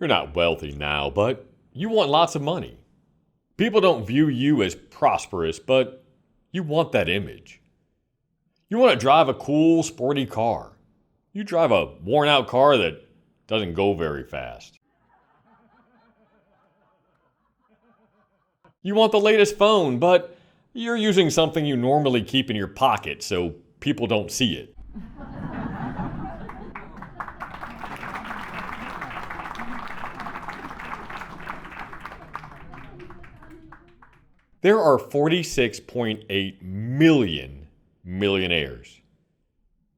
You're not wealthy now, but you want lots of money. People don't view you as prosperous, but you want that image. You want to drive a cool, sporty car. You drive a worn-out car that doesn't go very fast. You want the latest phone, but you're using something you normally keep in your pocket so people don't see it. There are 46.8 million millionaires.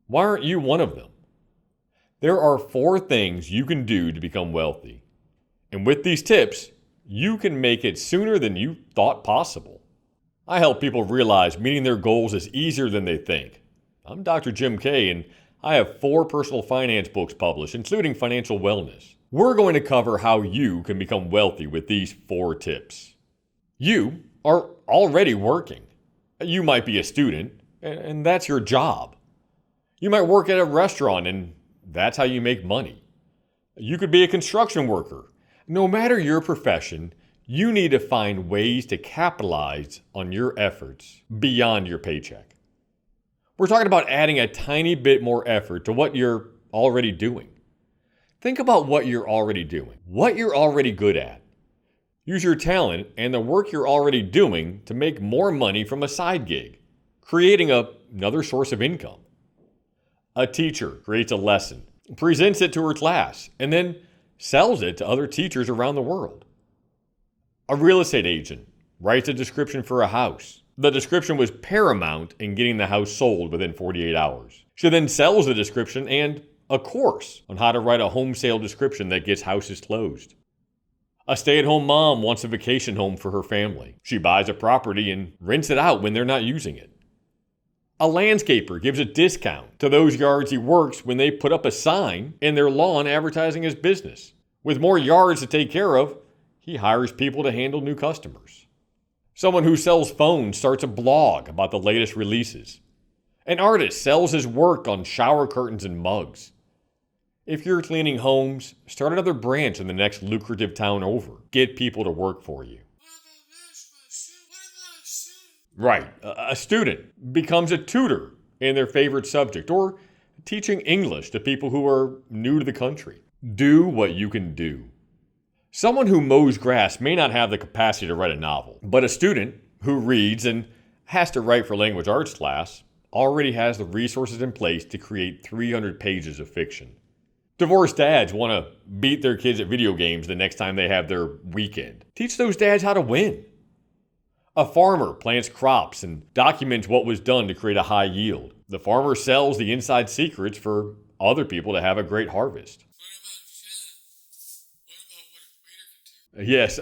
Why aren't you one of them? There are 4 things you can do to become wealthy. And with these tips, you can make it sooner than you thought possible. I help people realize meeting their goals is easier than they think. I'm Dr. Jim Kay, and I have 4 personal finance books published, including Financial Wellness. We're going to cover how you can become wealthy with these 4 tips. You are already working. You might be a student, and that's your job. You might work at a restaurant, and that's how you make money. You could be a construction worker. No matter your profession, you need to find ways to capitalize on your efforts beyond your paycheck. We're talking about adding a tiny bit more effort to what you're already doing. Think about what you're already doing, what you're already good at. Use your talent and the work you're already doing to make more money from a side gig, creating another source of income. A teacher creates a lesson, presents it to her class, and then sells it to other teachers around the world. A real estate agent writes a description for a house. The description was paramount in getting the house sold within 48 hours. She then sells the description and a course on how to write a home sale description that gets houses closed. A stay-at-home mom wants a vacation home for her family. She buys a property and rents it out when they're not using it. A landscaper gives a discount to those yards he works when they put up a sign in their lawn advertising his business. With more yards to take care of, he hires people to handle new customers. Someone who sells phones starts a blog about the latest releases. An artist sells his work on shower curtains and mugs. If you're cleaning homes, start another branch in the next lucrative town over. Get people to work for you. Right. A student becomes a tutor in their favorite subject or teaching English to people who are new to the country. Do what you can do. Someone who mows grass may not have the capacity to write a novel, but a student who reads and has to write for language arts class already has the resources in place to create 300 pages of fiction. Divorced dads want to beat their kids at video games the next time they have their weekend. Teach those dads how to win. A farmer plants crops and documents what was done to create a high yield. The farmer sells the inside secrets for other people to have a great harvest. Yes,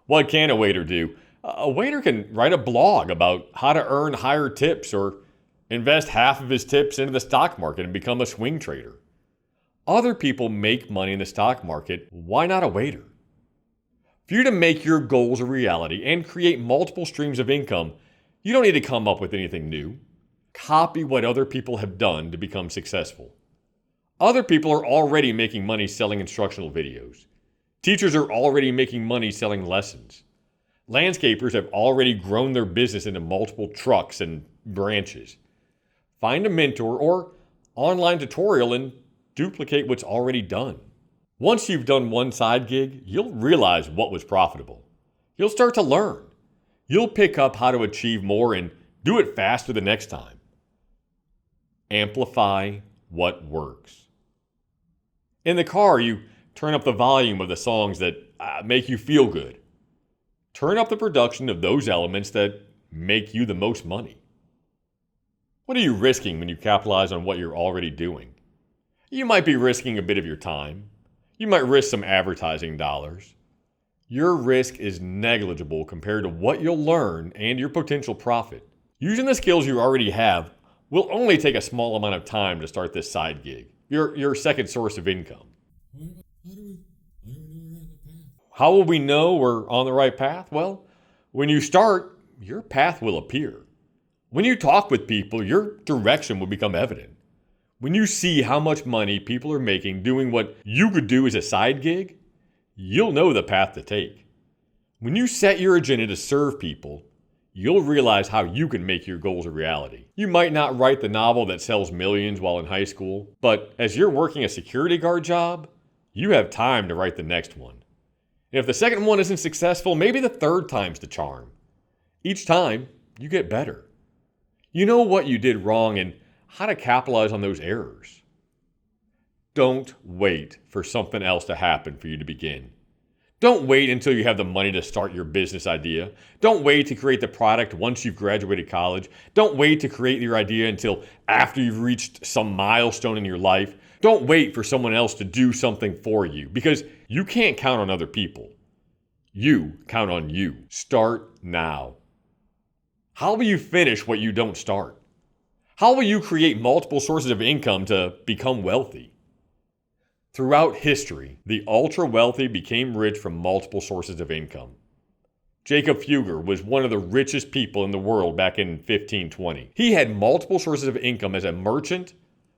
what can a waiter do? A waiter can write a blog about how to earn higher tips or invest half of his tips into the stock market and become a swing trader. Other people make money in the stock market. Why not a waiter? For you to make your goals a reality and create multiple streams of income, you don't need to come up with anything new. Copy what other people have done to become successful. Other people are already making money selling instructional videos. Teachers are already making money selling lessons. Landscapers have already grown their business into multiple trucks and branches. Find a mentor or online tutorial and duplicate what's already done. Once you've done one side gig, you'll realize what was profitable. You'll start to learn. You'll pick up how to achieve more and do it faster the next time. Amplify what works. In the car, you turn up the volume of the songs that make you feel good. Turn up the production of those elements that make you the most money. What are you risking when you capitalize on what you're already doing? You might be risking a bit of your time. You might risk some advertising dollars. Your risk is negligible compared to what you'll learn and your potential profit. Using the skills you already have will only take a small amount of time to start this side gig, your second source of income. How will we know we're on the right path? Well, when you start, your path will appear. When you talk with people, your direction will become evident. When you see how much money people are making doing what you could do as a side gig, you'll know the path to take. When you set your agenda to serve people, you'll realize how you can make your goals a reality. You might not write the novel that sells millions while in high school, but as you're working a security guard job, you have time to write the next one. And if the second one isn't successful, maybe the third time's the charm. Each time, you get better. You know what you did wrong and how to capitalize on those errors. Don't wait for something else to happen for you to begin. Don't wait until you have the money to start your business idea. Don't wait to create the product once you've graduated college. Don't wait to create your idea until after you've reached some milestone in your life. Don't wait for someone else to do something for you because you can't count on other people. You count on you. Start now. How will you finish what you don't start? How will you create multiple sources of income to become wealthy? Throughout history, the ultra-wealthy became rich from multiple sources of income. Jacob Fugger was one of the richest people in the world back in 1520. He had multiple sources of income as a merchant,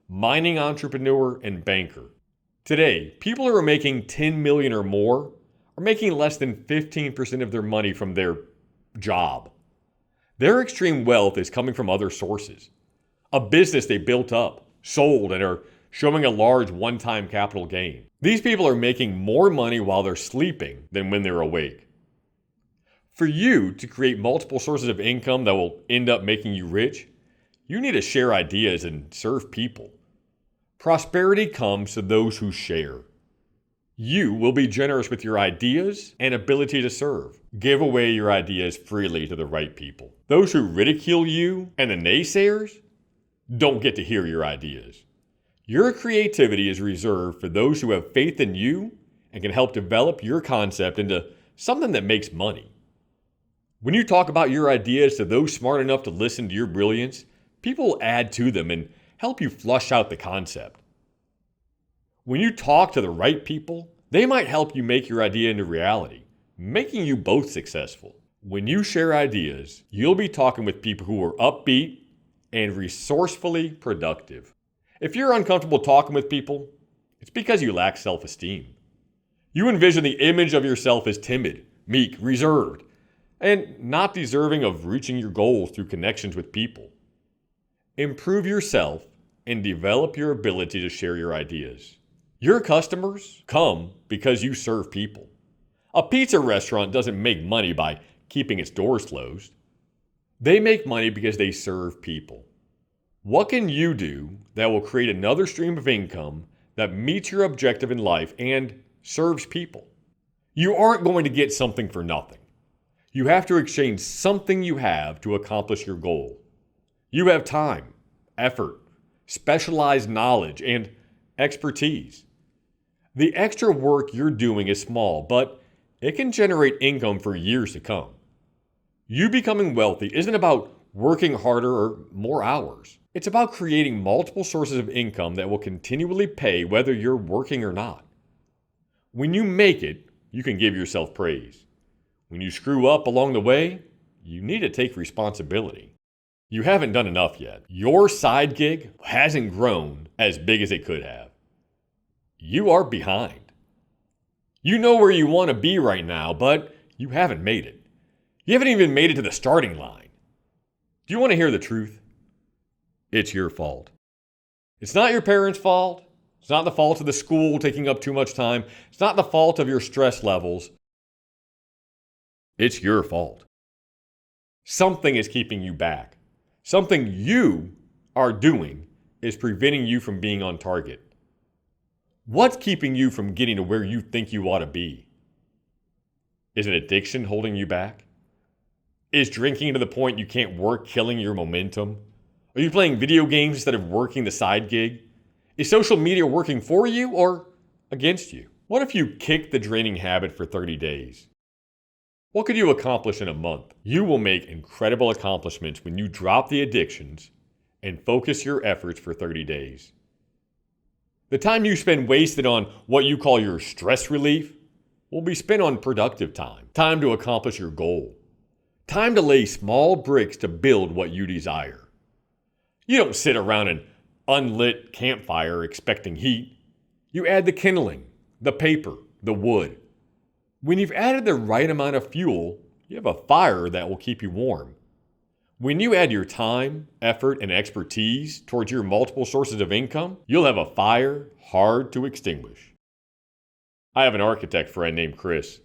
mining entrepreneur, and banker. Today, people who are making $10 million or more are making less than 15% of their money from their job. Their extreme wealth is coming from other sources. A business they built up, sold, and are showing a large one-time capital gain. These people are making more money while they're sleeping than when they're awake. For you to create multiple sources of income that will end up making you rich, you need to share ideas and serve people. Prosperity comes to those who share. You will be generous with your ideas and ability to serve. Give away your ideas freely to the right people. Those who ridicule you and the naysayers don't get to hear your ideas. Your creativity is reserved for those who have faith in you and can help develop your concept into something that makes money. When you talk about your ideas to those smart enough to listen to your brilliance, people will add to them and help you flush out the concept. When you talk to the right people, they might help you make your idea into reality, making you both successful. When you share ideas, you'll be talking with people who are upbeat and resourcefully productive. If you're uncomfortable talking with people, it's because you lack self-esteem. You envision the image of yourself as timid, meek, reserved, and not deserving of reaching your goals through connections with people. Improve yourself and develop your ability to share your ideas. Your customers come because you serve people. A pizza restaurant doesn't make money by keeping its doors closed. They make money because they serve people. What can you do that will create another stream of income that meets your objective in life and serves people? You aren't going to get something for nothing. You have to exchange something you have to accomplish your goal. You have time, effort, specialized knowledge, and expertise. The extra work you're doing is small, but it can generate income for years to come. You becoming wealthy isn't about working harder or more hours. It's about creating multiple sources of income that will continually pay whether you're working or not. When you make it, you can give yourself praise. When you screw up along the way, you need to take responsibility. You haven't done enough yet. Your side gig hasn't grown as big as it could have. You are behind. You know where you want to be right now, but you haven't made it. You haven't even made it to the starting line. Do you want to hear the truth? It's your fault. It's not your parents' fault. It's not the fault of the school taking up too much time. It's not the fault of your stress levels. It's your fault. Something is keeping you back. Something you are doing is preventing you from being on target. What's keeping you from getting to where you think you ought to be? Is an addiction holding you back? Is drinking to the point you can't work killing your momentum? Are you playing video games instead of working the side gig? Is social media working for you or against you? What if you kick the draining habit for 30 days? What could you accomplish in a month? You will make incredible accomplishments when you drop the addictions and focus your efforts for 30 days. The time you spend wasted on what you call your stress relief will be spent on productive time. Time to accomplish your goal. Time to lay small bricks to build what you desire. You don't sit around an unlit campfire expecting heat. You add the kindling, the paper, the wood. When you've added the right amount of fuel, you have a fire that will keep you warm. When you add your time, effort, and expertise towards your multiple sources of income, you'll have a fire hard to extinguish. I have an architect friend named Chris.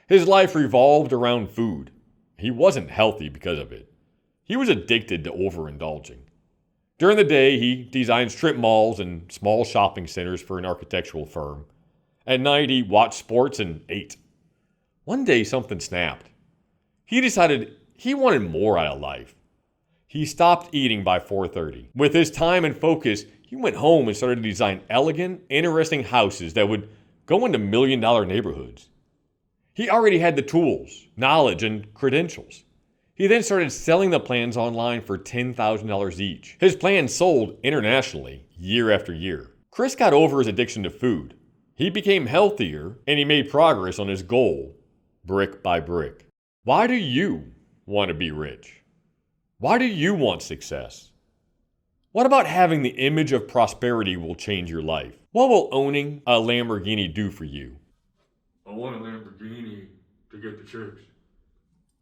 His life revolved around food. He wasn't healthy because of it. He was addicted to overindulging. During the day, he designed strip malls and small shopping centers for an architectural firm. At night, he watched sports and ate. One day, something snapped. He decided he wanted more out of life. He stopped eating by 4:30. With his time and focus, he went home and started to design elegant, interesting houses that would go into million-dollar neighborhoods. He already had the tools, knowledge, and credentials. He then started selling the plans online for $10,000 each. His plans sold internationally year after year. Chris got over his addiction to food. He became healthier, and he made progress on his goal, brick by brick. Why do you want to be rich? Why do you want success? What about having the image of prosperity will change your life? What will owning a Lamborghini do for you? I want a Lamborghini to get the chicks.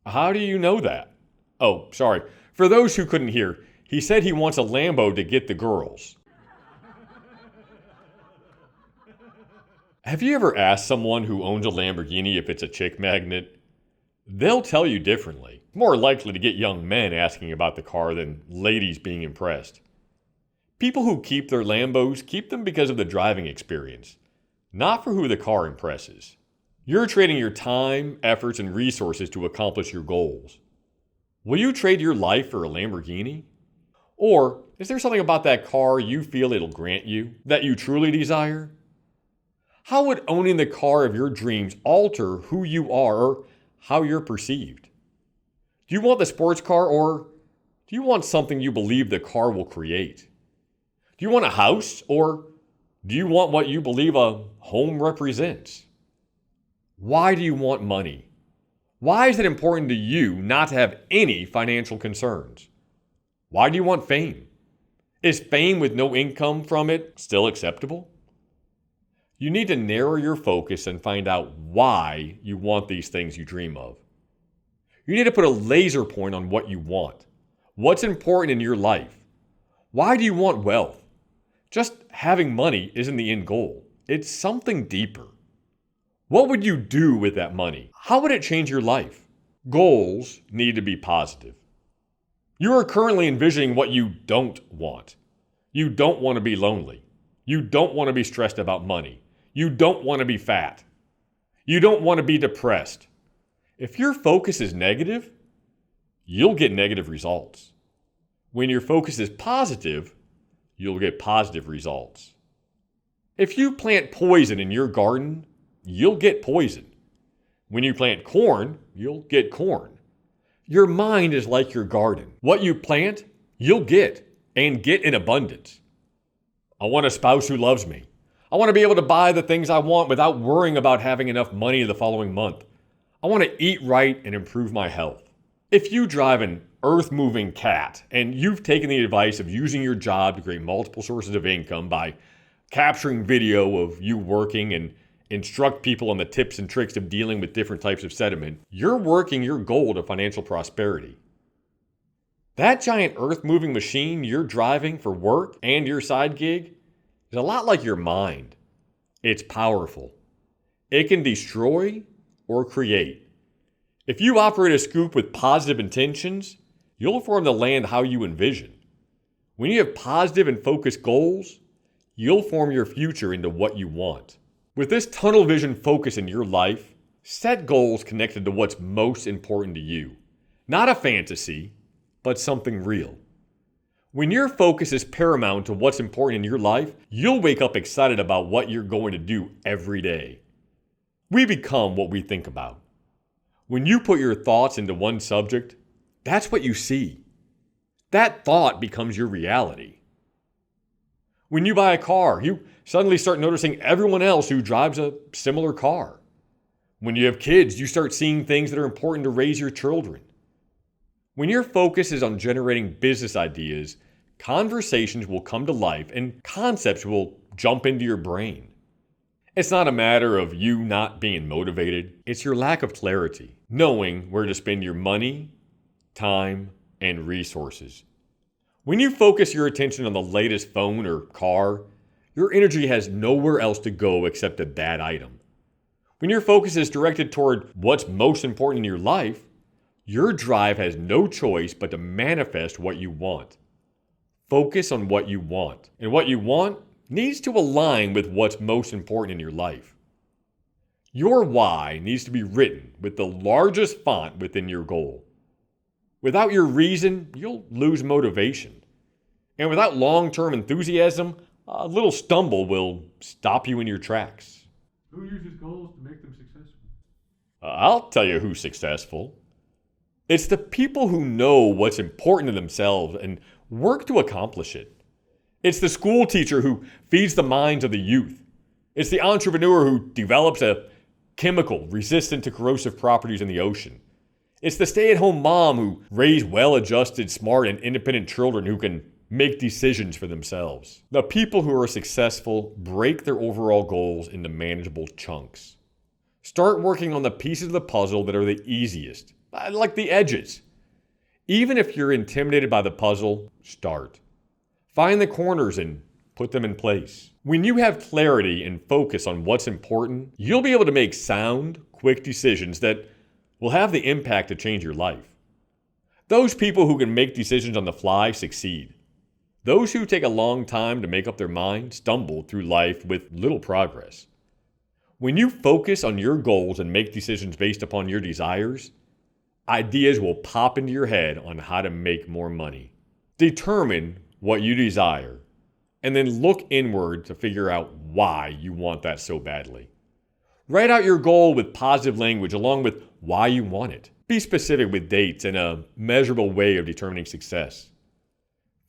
How do you know that? Oh, sorry. For those who couldn't hear, he said he wants a Lambo to get the girls. Have you ever asked someone who owns a Lamborghini if it's a chick magnet? They'll tell you differently. More likely to get young men asking about the car than ladies being impressed. People who keep their Lambos keep them because of the driving experience, not for who the car impresses. You're trading your time, efforts, and resources to accomplish your goals. Will you trade your life for a Lamborghini? Or is there something about that car you feel it'll grant you that you truly desire? How would owning the car of your dreams alter who you are or how you're perceived? Do you want the sports car, or do you want something you believe the car will create? Do you want a house, or do you want what you believe a home represents? Why do you want money? Why is it important to you not to have any financial concerns? Why do you want fame? Is fame with no income from it still acceptable? You need to narrow your focus and find out why you want these things you dream of. You need to put a laser point on what you want. What's important in your life? Why do you want wealth? Just having money isn't the end goal. It's something deeper. What would you do with that money? How would it change your life? Goals need to be positive. You are currently envisioning what you don't want. You don't want to be lonely. You don't want to be stressed about money. You don't want to be fat. You don't want to be depressed. If your focus is negative, you'll get negative results. When your focus is positive, you'll get positive results. If you plant poison in your garden, you'll get poison. When you plant corn, you'll get corn. Your mind is like your garden. What you plant, you'll get, and get in abundance. I want a spouse who loves me. I want to be able to buy the things I want without worrying about having enough money the following month. I want to eat right and improve my health. If you drive an earth-moving cat and you've taken the advice of using your job to create multiple sources of income by capturing video of you working and instruct people on the tips and tricks of dealing with different types of sediment, you're working your goal to financial prosperity. That giant earth-moving machine you're driving for work and your side gig is a lot like your mind. It's powerful. It can destroy or create. If you operate a scoop with positive intentions, you'll form the land how you envision. When you have positive and focused goals, you'll form your future into what you want. With this tunnel vision focus in your life, set goals connected to what's most important to you. Not a fantasy, but something real. When your focus is paramount to what's important in your life, you'll wake up excited about what you're going to do every day. We become what we think about. When you put your thoughts into one subject, that's what you see. That thought becomes your reality. When you buy a car, you suddenly start noticing everyone else who drives a similar car. When you have kids, you start seeing things that are important to raise your children. When your focus is on generating business ideas, conversations will come to life and concepts will jump into your brain. It's not a matter of you not being motivated. It's your lack of clarity, knowing where to spend your money, time, and resources. When you focus your attention on the latest phone or car, your energy has nowhere else to go except to that item. When your focus is directed toward what's most important in your life, your drive has no choice but to manifest what you want. Focus on what you want, and what you want needs to align with what's most important in your life. Your why needs to be written with the largest font within your goal. Without your reason, you'll lose motivation. And without long-term enthusiasm, a little stumble will stop you in your tracks. Who uses goals to make them successful? I'll tell you who's successful. It's the people who know what's important to themselves and work to accomplish it. It's the school teacher who feeds the minds of the youth. It's the entrepreneur who develops a chemical resistant to corrosive properties in the ocean. It's the stay-at-home mom who raised well-adjusted, smart, and independent children who can make decisions for themselves. The people who are successful break their overall goals into manageable chunks. Start working on the pieces of the puzzle that are the easiest, like the edges. Even if you're intimidated by the puzzle, start. Find the corners and put them in place. When you have clarity and focus on what's important, you'll be able to make sound, quick decisions that will have the impact to change your life. Those people who can make decisions on the fly succeed. Those who take a long time to make up their mind stumble through life with little progress. When you focus on your goals and make decisions based upon your desires, ideas will pop into your head on how to make more money. Determine what you desire, and then look inward to figure out why you want that so badly. Write out your goal with positive language along with why you want it. Be specific with dates and a measurable way of determining success.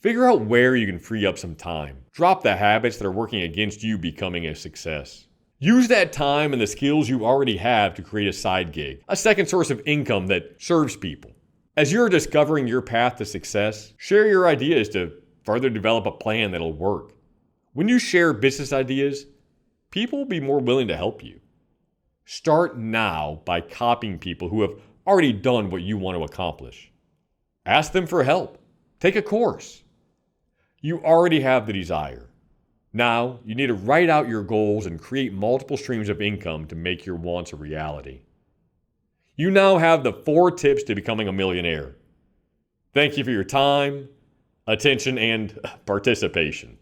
Figure out where you can free up some time. Drop the habits that are working against you becoming a success. Use that time and the skills you already have to create a side gig, a second source of income that serves people. As you're discovering your path to success, share your ideas to further develop a plan that'll work. When you share business ideas, people will be more willing to help you. Start now by copying people who have already done what you want to accomplish. Ask them for help. Take a course. You already have the desire. Now, you need to write out your goals and create multiple streams of income to make your wants a reality. You now have the 4 tips to becoming a millionaire. Thank you for your time, attention, and participation.